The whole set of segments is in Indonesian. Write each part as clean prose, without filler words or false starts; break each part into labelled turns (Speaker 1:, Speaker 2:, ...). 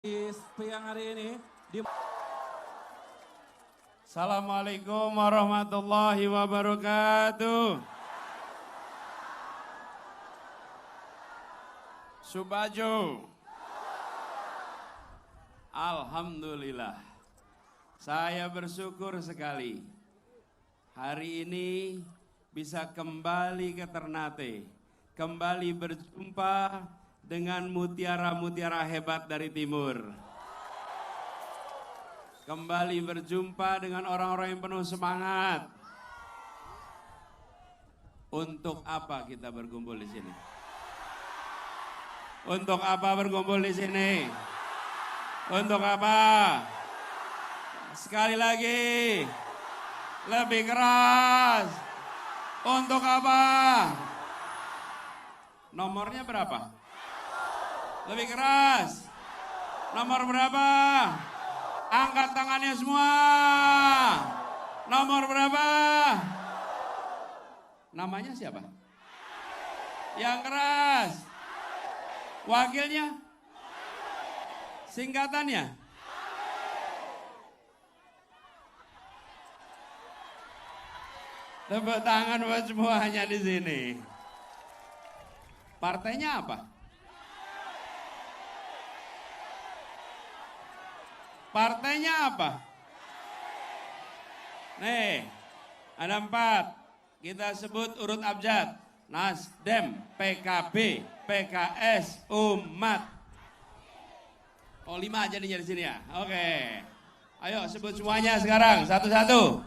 Speaker 1: Siang hari ini
Speaker 2: Assalamualaikum warahmatullahi wabarakatuh. Subajo. Alhamdulillah. Saya bersyukur sekali hari ini bisa kembali ke Ternate, kembali berjumpa dengan mutiara-mutiara hebat dari timur. Kembali berjumpa dengan orang-orang yang penuh semangat. Untuk apa kita berkumpul di sini? Untuk apa berkumpul di sini? Untuk apa? Sekali lagi, lebih keras. Untuk apa? Nomornya berapa? Lebih keras. Nomor berapa? Angkat tangannya semua. Nomor berapa? Namanya siapa? Yang keras. Wakilnya? Singkatannya? Tepuk tangan buat semuanya di sini. Partainya apa? Partainya apa? Nih, ada 4. Kita sebut urut abjad. Nasdem, PKB, PKS, Umat. Oh 5 jadinya di sini ya? Oke. Ayo sebut semuanya sekarang, satu-satu.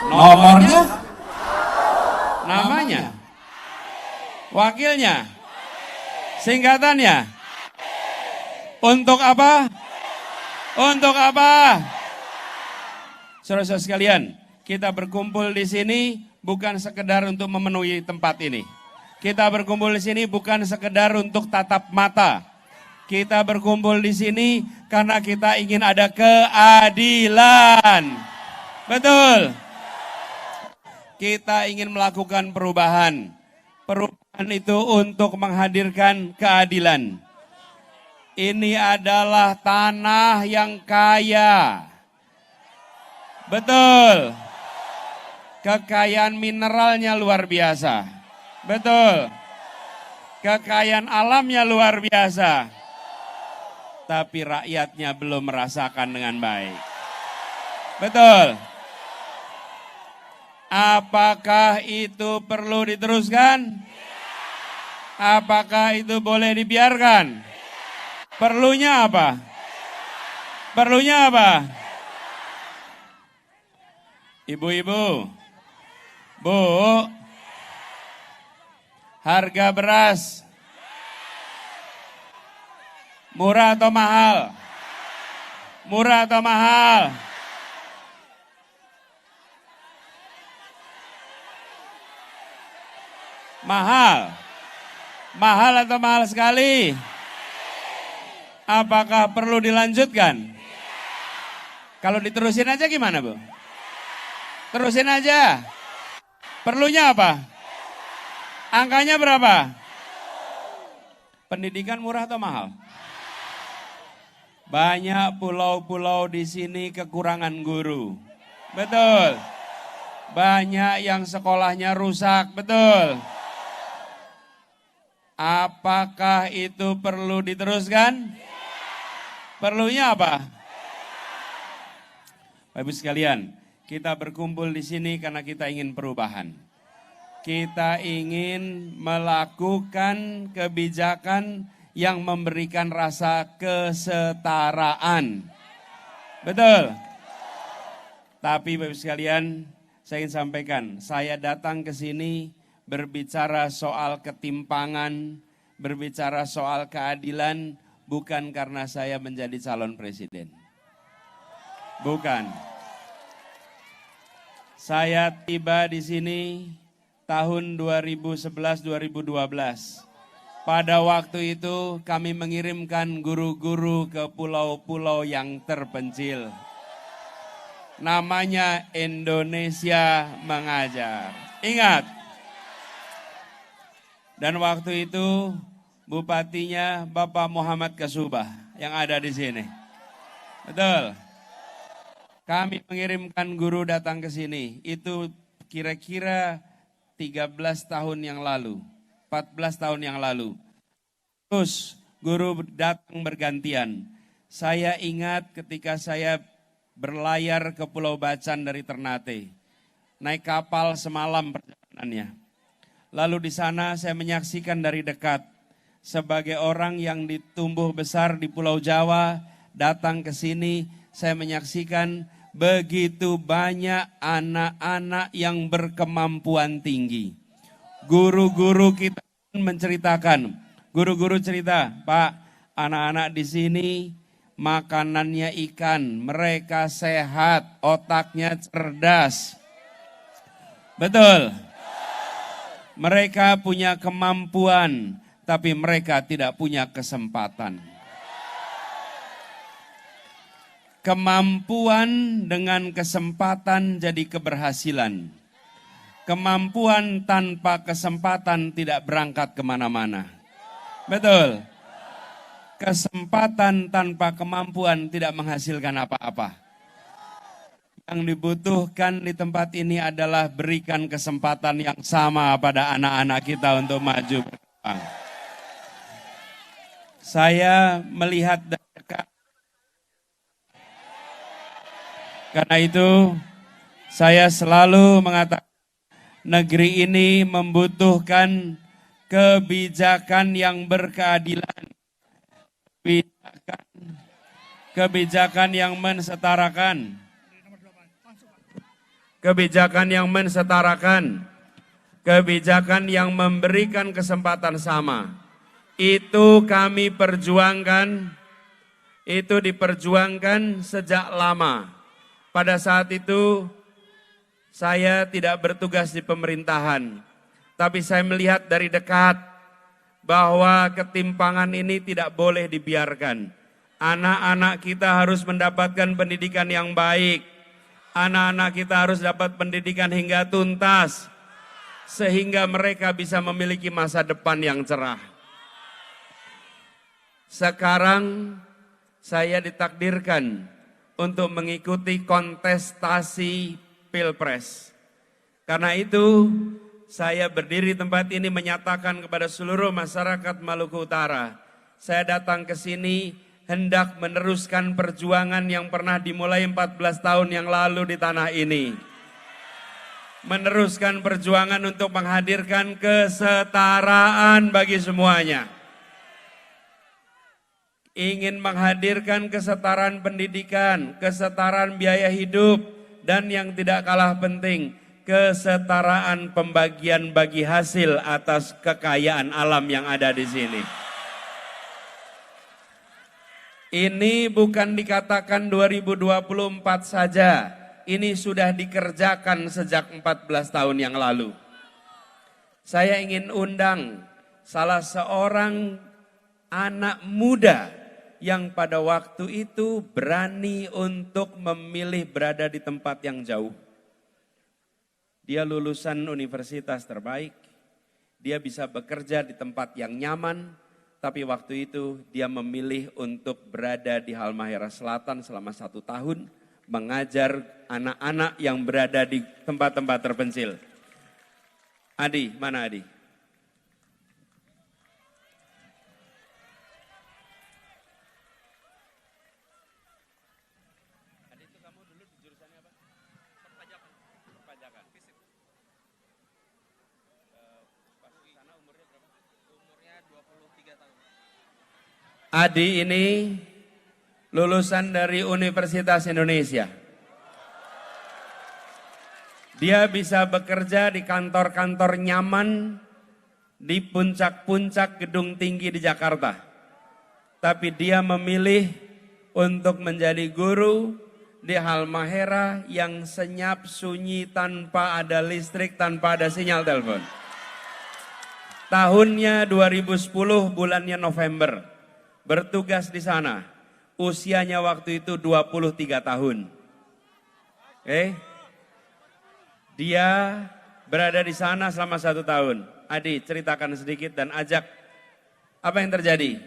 Speaker 2: Nomornya? Namanya? Wakilnya? Singkatannya? Untuk apa? Untuk apa? Saudara-saudara sekalian, kita berkumpul di sini bukan sekedar untuk memenuhi tempat ini. Kita berkumpul di sini bukan sekedar untuk tatap mata. Kita berkumpul di sini karena kita ingin ada keadilan. Betul. Kita ingin melakukan perubahan. Perubahan itu untuk menghadirkan keadilan. Ini adalah tanah yang kaya. Betul. Kekayaan mineralnya luar biasa. Betul. Kekayaan alamnya luar biasa. Tapi rakyatnya belum merasakan dengan baik. Betul. Apakah itu perlu diteruskan? Apakah itu boleh dibiarkan? Perlunya apa? Perlunya apa? Ibu-ibu, Bu, harga beras murah atau mahal? Murah atau mahal? Mahal. Mahal atau mahal sekali? Apakah perlu dilanjutkan? Kalau diterusin aja gimana, Bu? Terusin aja. Perlunya apa? Angkanya berapa? Pendidikan murah atau mahal? Banyak pulau-pulau di sini kekurangan guru. Betul. Banyak yang sekolahnya rusak. Betul. Apakah itu perlu diteruskan? Perlunya apa? Bapak Ibu sekalian, kita berkumpul di sini karena kita ingin perubahan. Kita ingin melakukan kebijakan yang memberikan rasa kesetaraan. Betul. Tapi Bapak Ibu sekalian, saya ingin sampaikan, saya datang ke sini berbicara soal ketimpangan, berbicara soal keadilan, bukan karena saya menjadi calon presiden. Bukan. Saya tiba di sini tahun 2011-2012. Pada waktu itu kami mengirimkan guru-guru ke pulau-pulau yang terpencil. Namanya Indonesia Mengajar. Ingat, Dan waktu itu bupatinya Bapak Muhammad Kasubah yang ada di sini. Betul. Kami mengirimkan guru datang ke sini. Itu kira-kira 13 tahun yang lalu. 14 tahun yang lalu. Terus guru datang bergantian. Saya ingat ketika saya berlayar ke Pulau Bacan dari Ternate. Naik kapal semalam perjalanannya. Lalu di sana saya menyaksikan dari dekat. Sebagai orang yang ditumbuh besar di Pulau Jawa, datang ke sini, saya menyaksikan begitu banyak anak-anak yang berkemampuan tinggi. Guru-guru kita menceritakan, guru-guru cerita, Pak, anak-anak di sini makanannya ikan, mereka sehat, otaknya cerdas. Betul. Mereka punya kemampuan, tapi mereka tidak punya kesempatan. Kemampuan dengan kesempatan jadi keberhasilan. Kemampuan tanpa kesempatan tidak berangkat kemana-mana. Betul. Kesempatan tanpa kemampuan tidak menghasilkan apa-apa. Yang dibutuhkan di tempat ini adalah berikan kesempatan yang sama pada anak-anak kita untuk maju berkembang. Saya melihat dari dekat. Karena itu saya selalu mengatakan negeri ini membutuhkan kebijakan yang berkeadilan. Kebijakan yang mensetarakan. Kebijakan yang mensetarakan. Kebijakan yang memberikan kesempatan sama. Itu kami perjuangkan, itu diperjuangkan sejak lama. Pada saat itu saya tidak bertugas di pemerintahan, tapi saya melihat dari dekat bahwa ketimpangan ini tidak boleh dibiarkan. Anak-anak kita harus mendapatkan pendidikan yang baik. Anak-anak kita harus dapat pendidikan hingga tuntas, sehingga mereka bisa memiliki masa depan yang cerah. Sekarang saya ditakdirkan untuk mengikuti kontestasi Pilpres. Karena itu saya berdiri di tempat ini menyatakan kepada seluruh masyarakat Maluku Utara, saya datang ke sini hendak meneruskan perjuangan yang pernah dimulai 14 tahun yang lalu di tanah ini. Meneruskan perjuangan untuk menghadirkan kesetaraan bagi semuanya. Ingin menghadirkan kesetaraan pendidikan, kesetaraan biaya hidup, dan yang tidak kalah penting, kesetaraan pembagian bagi hasil atas kekayaan alam yang ada di sini. Ini bukan dikatakan 2024 saja, ini sudah dikerjakan sejak 14 tahun yang lalu. Saya ingin undang salah seorang anak muda yang pada waktu itu berani untuk memilih berada di tempat yang jauh. Dia lulusan universitas terbaik, dia bisa bekerja di tempat yang nyaman, tapi waktu itu dia memilih untuk berada di Halmahera Selatan selama 1 tahun, mengajar anak-anak yang berada di tempat-tempat terpencil. Adi, mana Adi? Adi itu kamu dulu di jurusannya apa? Perpajakan. Perpajakan. Fisik. Pas di sana umurnya berapa? Umurnya 23 tahun. Adi ini lulusan dari Universitas Indonesia. Dia bisa bekerja di kantor-kantor nyaman di puncak-puncak gedung tinggi di Jakarta. Tapi dia memilih untuk menjadi guru di Halmahera yang senyap, sunyi, tanpa ada listrik, tanpa ada sinyal telepon. Tahunnya 2010 bulannya November. Bertugas di sana. Usianya waktu itu 23 tahun. Oke. Dia berada di sana selama 1 tahun. Adi, ceritakan sedikit dan ajak apa yang terjadi.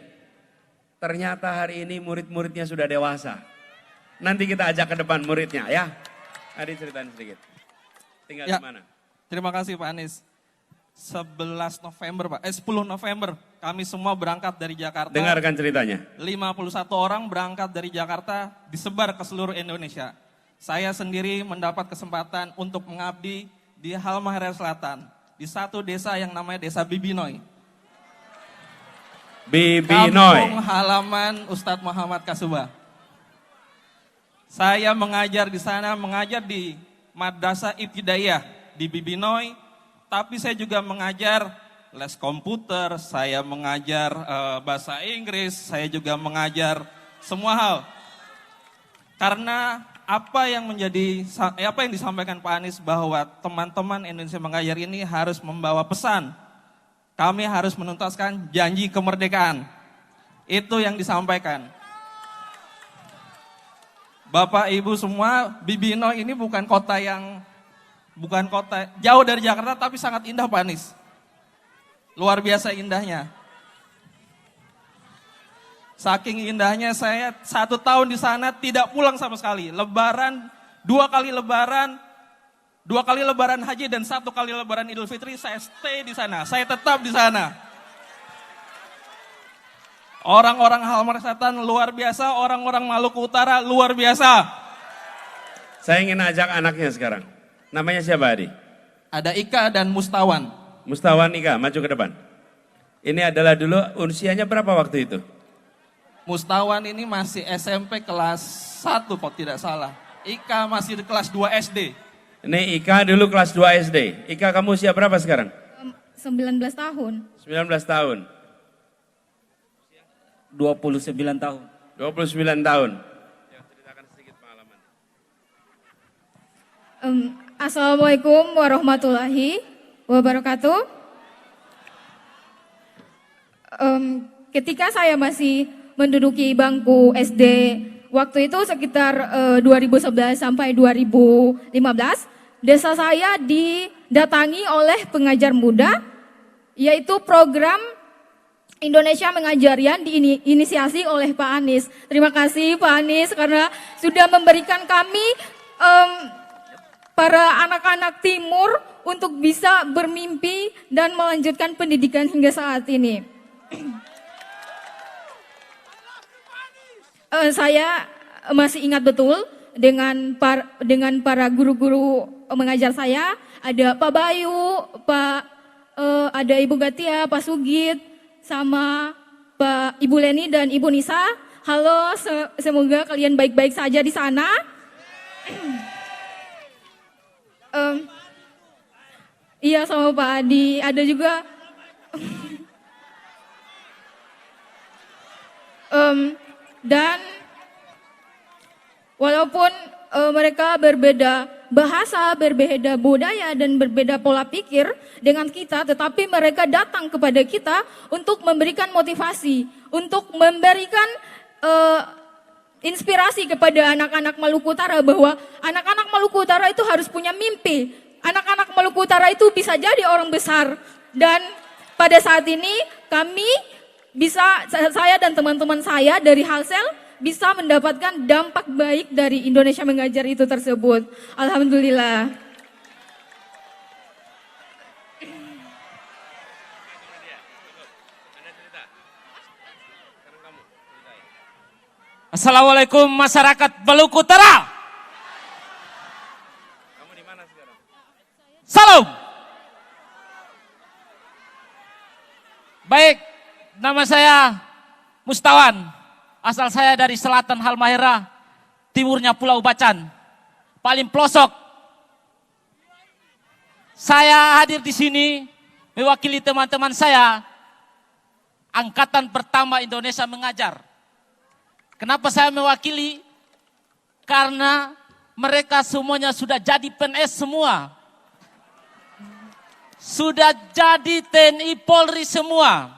Speaker 2: Ternyata hari ini murid-muridnya sudah dewasa. Nanti kita ajak ke depan muridnya ya. Adi ceritain sedikit. Tinggal
Speaker 1: Ya,
Speaker 2: di mana?
Speaker 1: terima kasih Pak Anies. 10 November kami semua berangkat dari Jakarta.
Speaker 2: Dengarkan ceritanya.
Speaker 1: 51 orang berangkat dari Jakarta disebar ke seluruh Indonesia. Saya sendiri mendapat kesempatan untuk mengabdi di Halmahera Selatan, di satu desa yang namanya Desa Bibinoy. Kampung halaman Ustadz Muhammad Kasuba. Saya mengajar di sana, mengajar di Madrasah Ibtidaiyah di Bibinoy, tapi saya juga mengajar les komputer, saya mengajar bahasa Inggris, saya juga mengajar semua hal. Karena apa yang disampaikan Pak Anies bahwa teman-teman Indonesia Mengajar ini harus membawa pesan. Kami harus menuntaskan janji kemerdekaan. Itu yang disampaikan. Bapak Ibu semua, Bibinoy ini bukan kota jauh dari Jakarta tapi sangat indah Pak Anies. Luar biasa indahnya. Saking indahnya saya 1 tahun di sana tidak pulang sama sekali. Lebaran, 2 kali lebaran haji dan 1 kali lebaran Idul Fitri saya stay di sana. Saya tetap di sana. Orang-orang Halmahera Selatan luar biasa, orang-orang Maluku Utara luar biasa.
Speaker 2: Saya ingin ajak anaknya sekarang. Namanya siapa Adi?
Speaker 1: Ada Ika dan Mustawan.
Speaker 2: Mustawan Ika, maju ke depan. Ini adalah dulu usianya berapa waktu itu?
Speaker 1: Mustawan ini masih SMP kelas 1 kalau tidak salah. Ika masih di kelas 2 SD.
Speaker 2: Ini Ika dulu kelas 2 SD. Ika kamu usia berapa sekarang?
Speaker 3: 19 tahun.
Speaker 2: 19 tahun.
Speaker 4: 29 tahun.
Speaker 2: 29 tahun. Ya, ceritakan sedikit pengalaman.
Speaker 3: Assalamualaikum warahmatullahi wabarakatuh. Ketika saya masih menduduki bangku SD, waktu itu sekitar 2011 sampai 2015, desa saya didatangi oleh pengajar muda, yaitu program Indonesia Mengajar yang diinisiasi oleh Pak Anies. Terima kasih Pak Anies karena sudah memberikan kami para anak-anak timur untuk bisa bermimpi dan melanjutkan pendidikan hingga saat ini. Saya masih ingat betul dengan para guru-guru mengajar saya, ada Pak Bayu, ada Ibu Gatia, Pak Sugit, sama Pak Ibu Leni dan Ibu Nisa. Halo, semoga kalian baik-baik saja di sana. Iya, sama Pak Adi, ada juga. Dan walaupun mereka berbeda bahasa, berbeda budaya, dan berbeda pola pikir dengan kita, tetapi mereka datang kepada kita untuk memberikan motivasi, untuk memberikan inspirasi kepada anak-anak Maluku Utara bahwa anak-anak Maluku Utara itu harus punya mimpi. Anak-anak Maluku Utara itu bisa jadi orang besar. Dan pada saat ini saya dan teman-teman saya dari Halsel bisa mendapatkan dampak baik dari Indonesia Mengajar itu tersebut. Alhamdulillah.
Speaker 4: Assalamualaikum masyarakat Maluku Utara.
Speaker 2: Kamu di mana sekarang?
Speaker 4: Salam. Baik, nama saya Mustawan. Asal saya dari selatan Halmahera, timurnya Pulau Bacan, paling pelosok. Saya hadir di sini mewakili teman-teman saya, angkatan pertama Indonesia Mengajar. Kenapa saya mewakili? Karena mereka semuanya sudah jadi PNS semua. Sudah jadi TNI Polri semua.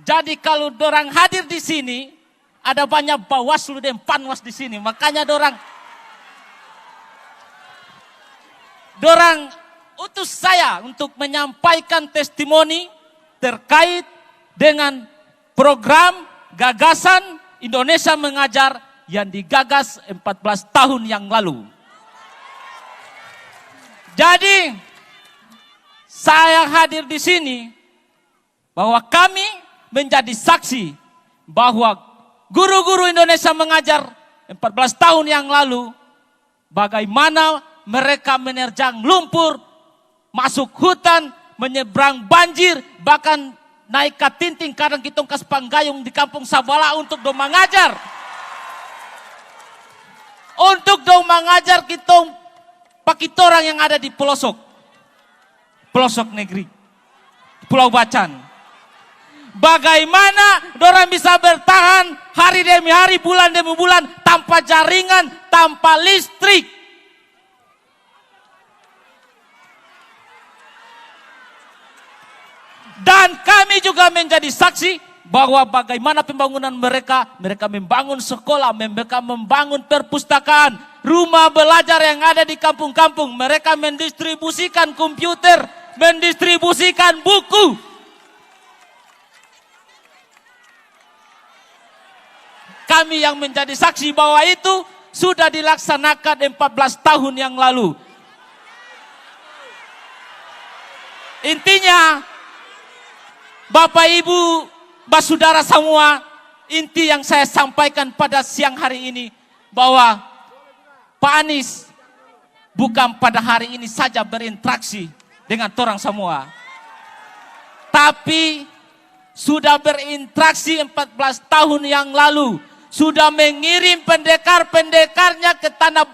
Speaker 4: Jadi kalau dorang hadir di sini, ada banyak Bawaslu dan Panwas di sini. Makanya dorang utus saya untuk menyampaikan testimoni terkait dengan program gagasan Indonesia Mengajar yang digagas 14 tahun yang lalu. Jadi, saya hadir di sini bahwa kami menjadi saksi bahwa guru-guru Indonesia Mengajar 14 tahun yang lalu bagaimana mereka menerjang lumpur, masuk hutan, menyeberang banjir, bahkan naik ke tinting, kadang kita kas panggayung di kampung Sabala untuk dong mengajar. Untuk dong mengajar kita pakitorang yang ada di pelosok negeri, Pulau Bacan. Bagaimana dorang bisa bertahan hari demi hari, bulan demi bulan, tanpa jaringan, tanpa listrik. Dan kami juga menjadi saksi bahwa bagaimana pembangunan mereka membangun sekolah, mereka membangun perpustakaan, rumah belajar yang ada di kampung-kampung, mereka mendistribusikan komputer, mendistribusikan buku. Kami yang menjadi saksi bahwa itu sudah dilaksanakan 14 tahun yang lalu. Intinya, Bapak Ibu, Basudara semua, inti yang saya sampaikan pada siang hari ini bahwa Pak Anies bukan pada hari ini saja berinteraksi dengan orang semua, tapi sudah berinteraksi 14 tahun yang lalu, sudah mengirim pendekar-pendekarnya ke tanah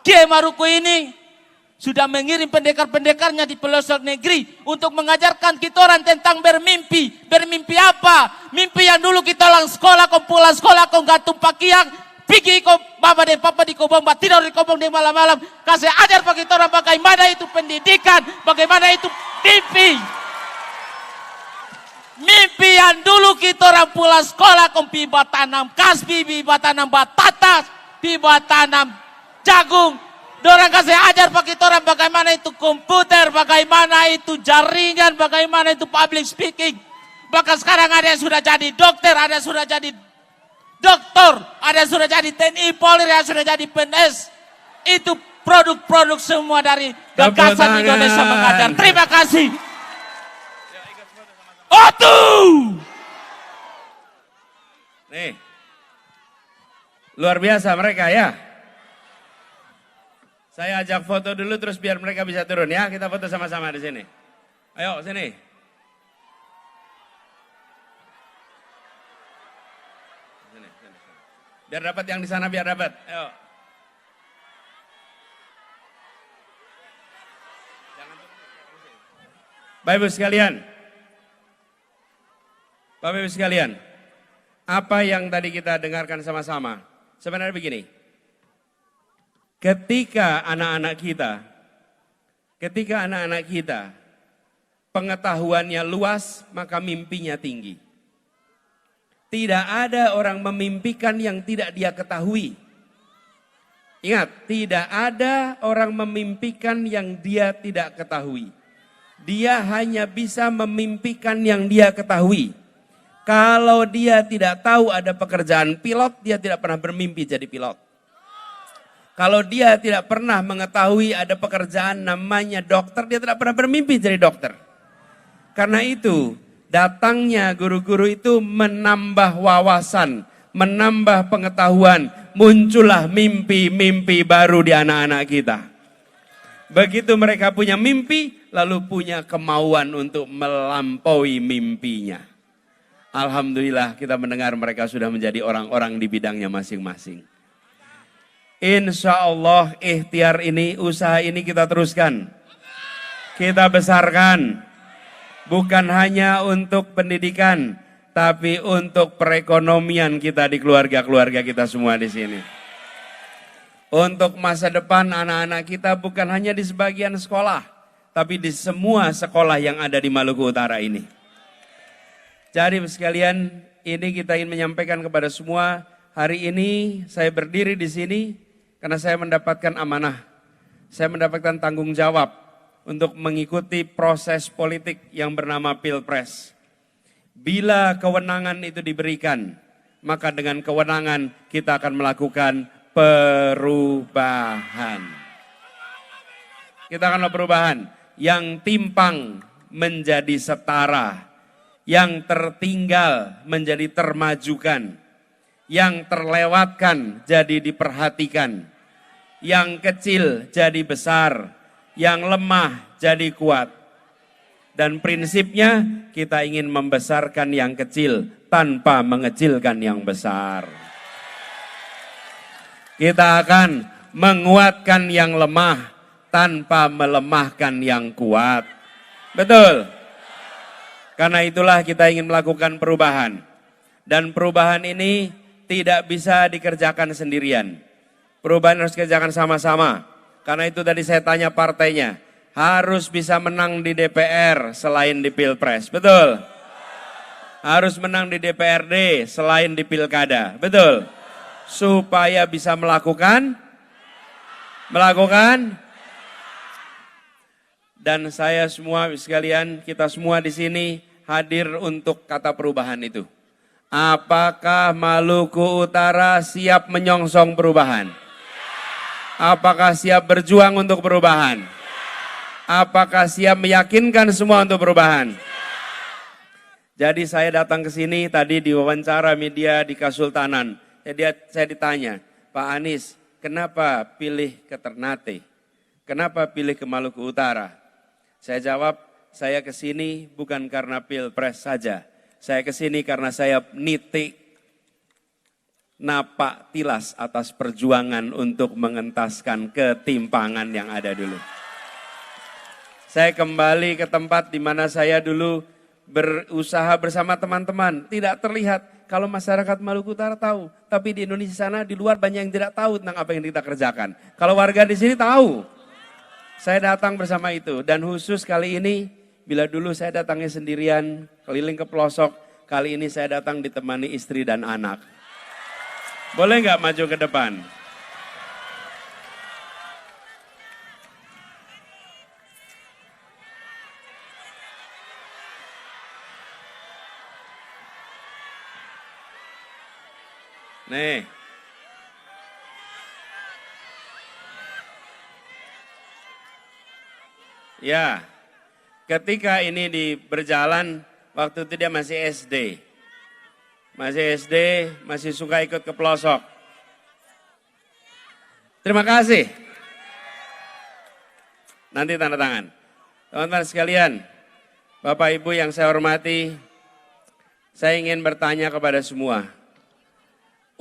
Speaker 4: Kiai Maruko ini, sudah mengirim pendekar-pendekarnya di pelosok negeri untuk mengajarkan kita orang tentang bermimpi. Bermimpi apa? Mimpi yang dulu kita lang sekolah, kau pulang sekolah, kau gantung pakaian, pergi kau mama dan papa di kobong, tidur di kobong di malam-malam. Kasih ajar bagi kita orang bagaimana itu pendidikan, bagaimana itu mimpi. Mimpi yang dulu kita orang pulang sekolah, kau piba tanam kasbi, piba tanam batatas, piba tanam jagung. Dorang kasih ajar bagi orang bagaimana itu komputer, bagaimana itu jaringan, bagaimana itu public speaking. Bahkan sekarang ada yang sudah jadi dokter, ada yang sudah jadi doktor, ada yang sudah jadi TNI Polri, ada yang sudah jadi PNS. Itu produk-produk semua dari gagasan Indonesia Mengajar. Terima kasih. Otu!
Speaker 2: Nih, luar biasa mereka ya. Saya ajak foto dulu terus biar mereka bisa turun ya. Kita foto sama-sama di sini. Ayo sini. Sini. Biar dapat yang di sana, biar dapat. Ayo. Bapak Ibu sekalian. Bapak Ibu sekalian. Apa yang tadi kita dengarkan sama-sama. Sebenarnya begini. Ketika anak-anak kita pengetahuannya luas, maka mimpinya tinggi. Tidak ada orang memimpikan yang tidak dia ketahui. Ingat, tidak ada orang memimpikan yang dia tidak ketahui. Dia hanya bisa memimpikan yang dia ketahui. Kalau dia tidak tahu ada pekerjaan pilot, dia tidak pernah bermimpi jadi pilot. Kalau dia tidak pernah mengetahui ada pekerjaan namanya dokter, dia tidak pernah bermimpi jadi dokter. Karena itu, datangnya guru-guru itu menambah wawasan, menambah pengetahuan, muncullah mimpi-mimpi baru di anak-anak kita. Begitu mereka punya mimpi, lalu punya kemauan untuk melampaui mimpinya. Alhamdulillah kita mendengar mereka sudah menjadi orang-orang di bidangnya masing-masing. Insya Allah ikhtiar ini, usaha ini kita teruskan. Kita besarkan. Bukan hanya untuk pendidikan, tapi untuk perekonomian kita di keluarga-keluarga kita semua di sini. Untuk masa depan anak-anak kita bukan hanya di sebagian sekolah, tapi di semua sekolah yang ada di Maluku Utara ini. Jadi sekalian, ini kita ingin menyampaikan kepada semua, hari ini saya berdiri di sini karena saya mendapatkan amanah. Saya mendapatkan tanggung jawab untuk mengikuti proses politik yang bernama Pilpres. Bila kewenangan itu diberikan, maka dengan kewenangan kita akan melakukan perubahan. Kita akan melakukan perubahan yang timpang menjadi setara, yang tertinggal menjadi termajukan, yang terlewatkan jadi diperhatikan, yang kecil jadi besar, yang lemah jadi kuat. Dan prinsipnya kita ingin membesarkan yang kecil tanpa mengecilkan yang besar. Kita akan menguatkan yang lemah tanpa melemahkan yang kuat. Betul? Karena itulah kita ingin melakukan perubahan. Dan perubahan ini tidak bisa dikerjakan sendirian. Perubahan harus dikerjakan sama-sama. Karena itu tadi saya tanya partainya. Harus bisa menang di DPR selain di Pilpres, betul? Harus menang di DPRD selain di Pilkada, betul? Supaya bisa melakukan. Dan saya semua sekalian, kita semua di sini hadir untuk kata perubahan itu. Apakah Maluku Utara siap menyongsong perubahan? Apakah siap berjuang untuk perubahan? Apakah siap meyakinkan semua untuk perubahan? Jadi saya datang ke sini tadi diwawancara media di Kesultanan. Jadi saya ditanya, Pak Anies, kenapa pilih ke Ternate? Kenapa pilih ke Maluku Utara? Saya jawab, saya ke sini bukan karena Pilpres saja. Saya ke sini karena saya nitik napak tilas atas perjuangan untuk mengentaskan ketimpangan yang ada dulu. Saya kembali ke tempat di mana saya dulu berusaha bersama teman-teman. Tidak terlihat kalau masyarakat Maluku Utara tahu. Tapi di Indonesia sana, di luar banyak yang tidak tahu tentang apa yang kita kerjakan. Kalau warga di sini tahu. Saya datang bersama itu. Dan khusus kali ini, bila dulu saya datangnya sendirian, keliling ke pelosok. Kali ini saya datang ditemani istri dan anak. Boleh nggak maju ke depan? Nih. Ya, ketika ini berjalan, waktu itu dia masih SD. Masih suka ikut ke pelosok. Terima kasih. Nanti tanda tangan. Teman-teman sekalian, Bapak Ibu yang saya hormati, saya ingin bertanya kepada semua.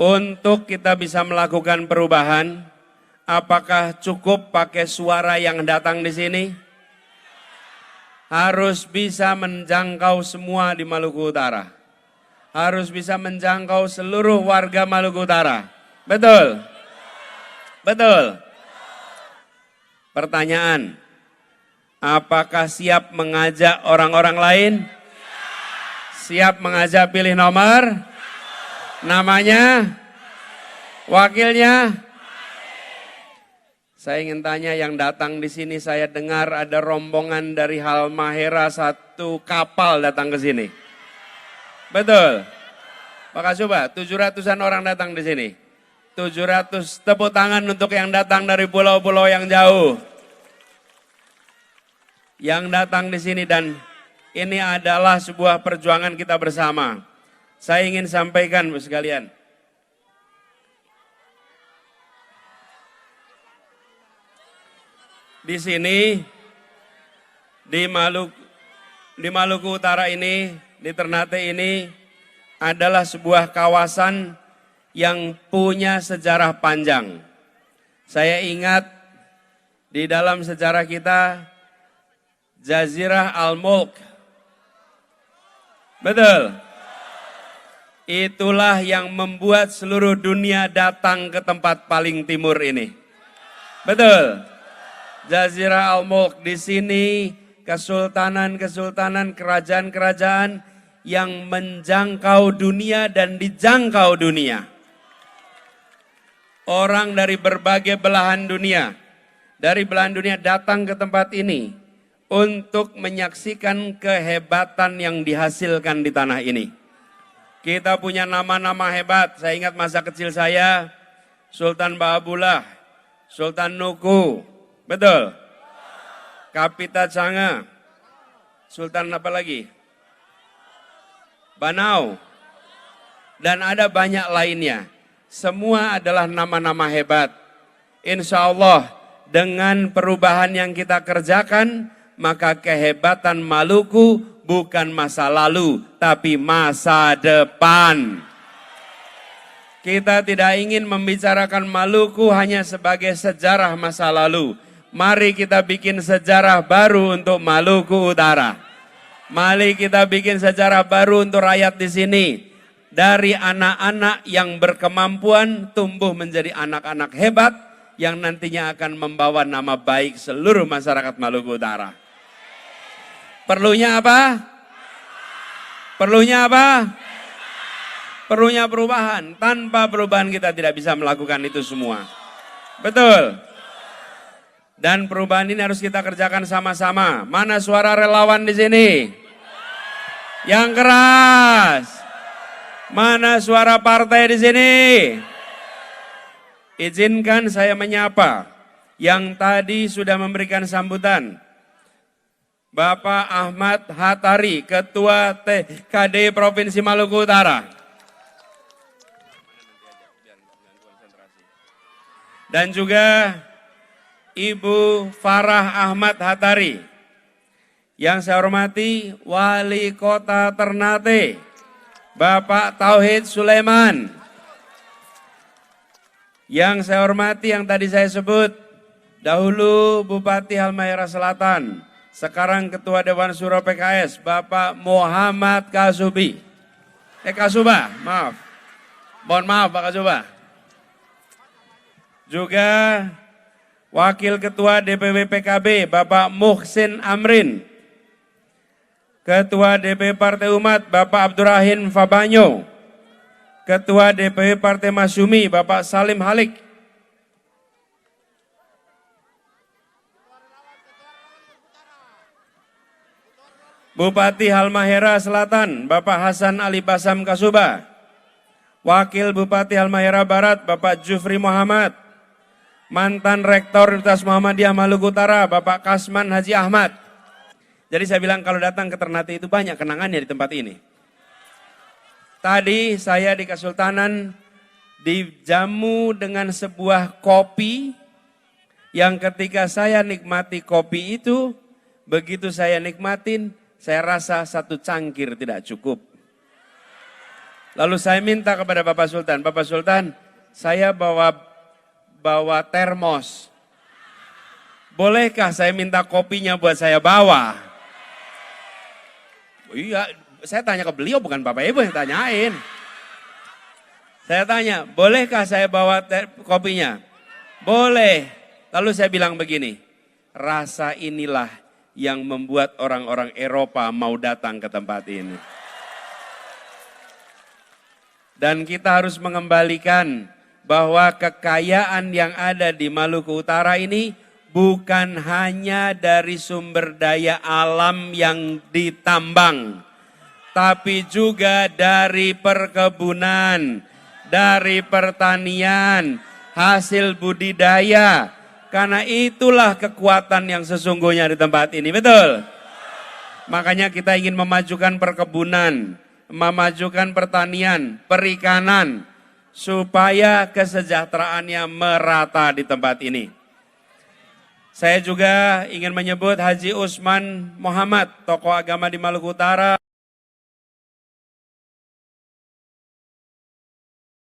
Speaker 2: Untuk kita bisa melakukan perubahan, apakah cukup pakai suara yang datang di sini? Harus bisa menjangkau semua di Maluku Utara. Harus bisa menjangkau seluruh warga Maluku Utara. Betul? Betul. Pertanyaan, apakah siap mengajak orang-orang lain? Siap mengajak pilih nomor? Namanya, wakilnya. Saya ingin tanya yang datang di sini, saya dengar ada rombongan dari Halmahera 1 kapal datang ke sini. Betul? Maka coba 700-an orang datang di sini. 700 tepuk tangan untuk yang datang dari pulau-pulau yang jauh. Yang datang di sini dan ini adalah sebuah perjuangan kita bersama. Saya ingin sampaikan Bu sekalian. Di sini, di Maluku Utara ini, di Ternate ini adalah sebuah kawasan yang punya sejarah panjang. Saya ingat di dalam sejarah kita, Jazirah Al-Mulk. Betul. Itulah yang membuat seluruh dunia datang ke tempat paling timur ini. Betul. Jazirah Al-Mulk, di sini kesultanan-kesultanan, kerajaan-kerajaan yang menjangkau dunia dan dijangkau dunia. Orang dari berbagai belahan dunia, datang ke tempat ini untuk menyaksikan kehebatan yang dihasilkan di tanah ini. Kita punya nama-nama hebat. Saya ingat masa kecil saya, Sultan Bahabullah, Sultan Nuku, betul? Kapita Canga, Sultan apa lagi? Banau, dan ada banyak lainnya. Semua adalah nama-nama hebat. Insya Allah dengan perubahan yang kita kerjakan, maka kehebatan Maluku bukan masa lalu, tapi masa depan. Kita tidak ingin membicarakan Maluku hanya sebagai sejarah masa lalu. Mari kita bikin sejarah baru untuk Maluku Utara. Mari kita bikin sejarah baru untuk rakyat di sini. Dari anak-anak yang berkemampuan tumbuh menjadi anak-anak hebat yang nantinya akan membawa nama baik seluruh masyarakat Maluku Utara. Perlunya apa? Perlunya apa? Perlunya perubahan. Tanpa perubahan kita tidak bisa melakukan itu semua. Betul. Dan perubahan ini harus kita kerjakan sama-sama. Mana suara relawan di sini? Yang keras. Mana suara partai di sini? Izinkan saya menyapa yang tadi sudah memberikan sambutan. Bapak Ahmad Hatari, Ketua TKD Provinsi Maluku Utara. Dan juga Ibu Farah Ahmad Hatari. Yang saya hormati Wali Kota Ternate, Bapak Tauhid Sulaiman. Yang saya hormati yang tadi saya sebut, dahulu Bupati Halmahera Selatan, sekarang Ketua Dewan Syuro PKS, Bapak Muhammad Kasubi. Kasuba, maaf. Mohon maaf Pak Kasuba. Juga Wakil Ketua DPW PKB, Bapak Muhsin Amrin. Ketua DPW Partai Umat, Bapak Abdurrahim Fabanyo. Ketua DPW Partai Masyumi, Bapak Salim Halik. Bupati Halmahera Selatan, Bapak Hasan Ali Basam Kasuba. Wakil Bupati Halmahera Barat, Bapak Jufri Muhammad. Mantan Rektor Universitas Muhammadiyah Maluku Utara, Bapak Kasman Haji Ahmad. Jadi saya bilang kalau datang ke Ternate itu banyak kenangannya di tempat ini. Tadi saya di Kesultanan dijamu dengan sebuah kopi yang ketika saya nikmati kopi itu, begitu saya nikmatin, saya rasa satu cangkir tidak cukup. Lalu saya minta kepada Bapak Sultan, Bapak Sultan, saya bawa termos. Bolehkah saya minta kopinya buat saya bawa? Iya, saya tanya ke beliau bukan Bapak Ibu yang tanyain. Saya tanya, bolehkah saya bawa kopinya? Boleh. Lalu saya bilang begini, rasa inilah yang membuat orang-orang Eropa mau datang ke tempat ini. Dan kita harus mengembalikan bahwa kekayaan yang ada di Maluku Utara ini bukan hanya dari sumber daya alam yang ditambang, tapi juga dari perkebunan, dari pertanian, hasil budidaya. Karena itulah kekuatan yang sesungguhnya di tempat ini, betul? Makanya kita ingin memajukan perkebunan, memajukan pertanian, perikanan, supaya kesejahteraannya merata di tempat ini. Saya juga ingin menyebut Haji Usman Muhammad, tokoh agama di Maluku Utara.